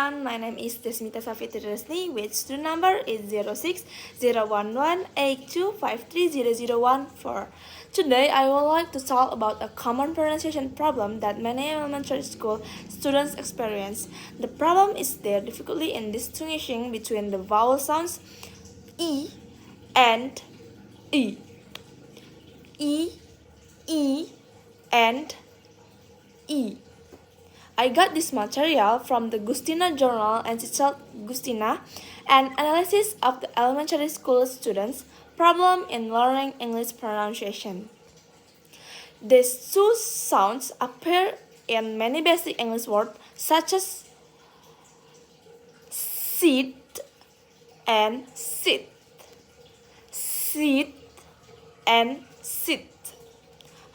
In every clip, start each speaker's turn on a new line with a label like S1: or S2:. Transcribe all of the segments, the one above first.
S1: everyone, my name is Desmita Safitri Resni with student number is 06-011-8253-0014. Today I would like to talk about a common pronunciation problem that many elementary school students experience. The problem is their difficulty in distinguishing between the vowel sounds E and E. E, E, and E. I got this material from the Gustina Journal entitled Gustina, an analysis of the elementary school students' problem in learning English pronunciation. These two sounds appear in many basic English words such as sit and sit, sit and sit.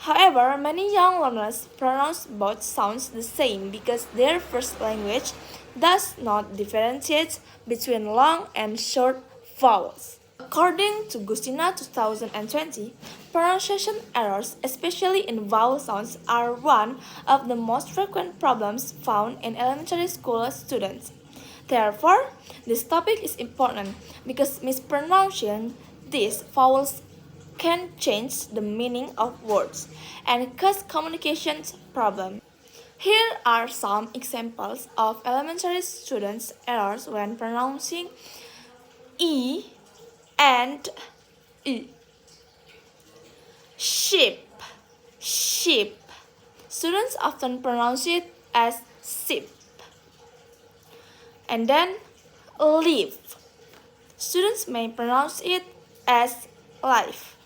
S1: However, many young learners pronounce both sounds the same because their first language does not differentiate between long and short vowels. According to Gustina 2020, pronunciation errors, especially in vowel sounds, are one of the most frequent problems found in elementary school students. Therefore, this topic is important because mispronouncing these vowels can change the meaning of words and cause communication problems. Here are some examples of elementary students' errors when pronouncing E and E. Sheep, sheep. Students often pronounce it as sheep. And then leaf. Students may pronounce it as life.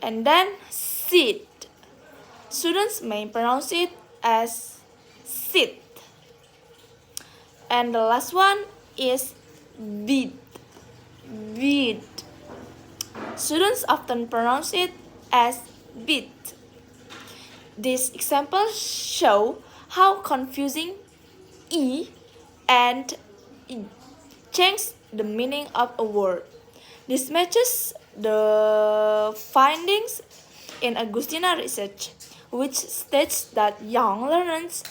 S1: And then seed. Students may pronounce it as seed. And the last one is bead. Bead. Students often pronounce it as bead. These examples show how confusing E and E change the meaning of a word. This matches the findings in Agustina research, which states that young learners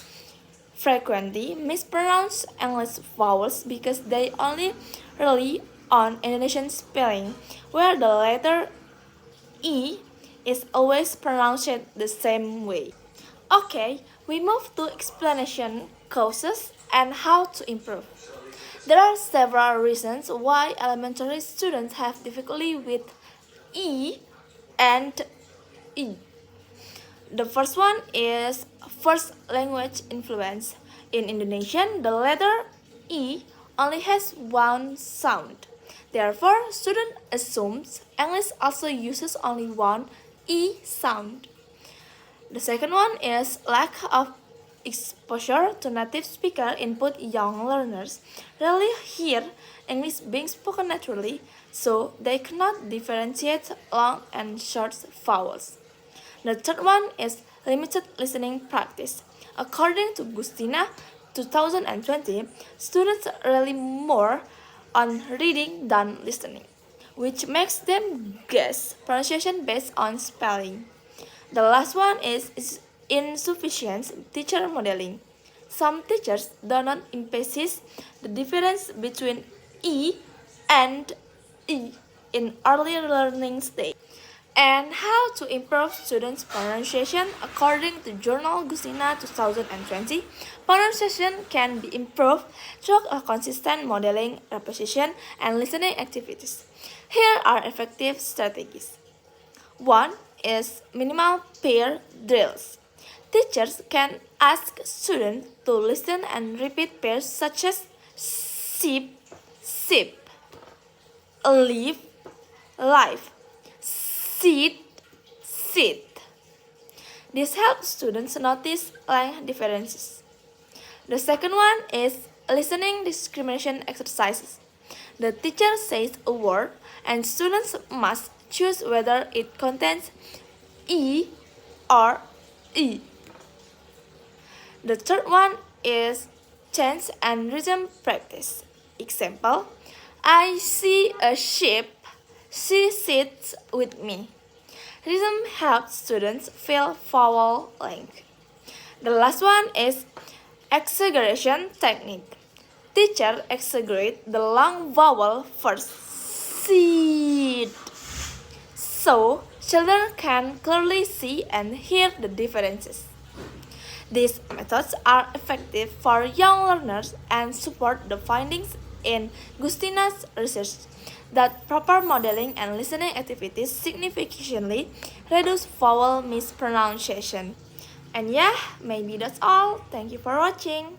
S1: frequently mispronounce English vowels because they only rely on Indonesian spelling, where the letter E is always pronounced the same way. Okay, we move to explanation causes and how to improve. There are several reasons why elementary students have difficulty with E and E. The first one is first language influence. In Indonesian, the letter E only has one sound. Therefore, student assumes English also uses only one E sound. The second one is lack of exposure to native speaker input. Young learners rarely hear English being spoken naturally, so they cannot differentiate long and short vowels. The third one is limited listening practice. According to Gustina 2020, students rely more on reading than listening, which makes them guess pronunciation based on spelling. The last one is insufficient teacher modeling. Some teachers do not emphasize the difference between E and E in early learning stage. And how to improve students' pronunciation. According to Journal Gustina 2020, pronunciation can be improved through a consistent modeling, repetition, and listening activities. Here are effective strategies. 1 is minimal pair drills. Teachers can ask students to listen and repeat pairs such as sip, sip, leaf, life, sit, sit. This helps students notice length differences. The second one is listening discrimination exercises. The teacher says a word and students must choose whether it contains E or E. The third one is chant and rhythm practice. Example, I see a sheep, she sits with me. Rhythm helps students feel vowel length. The last one is Exaggeration technique. Teacher exaggerate the long vowel first. Seed. So children can clearly see and hear the differences. These methods are effective for young learners and support the findings in Gustina's research that proper modeling and listening activities significantly reduce vowel mispronunciation. And yeah, maybe that's all. Thank you for watching.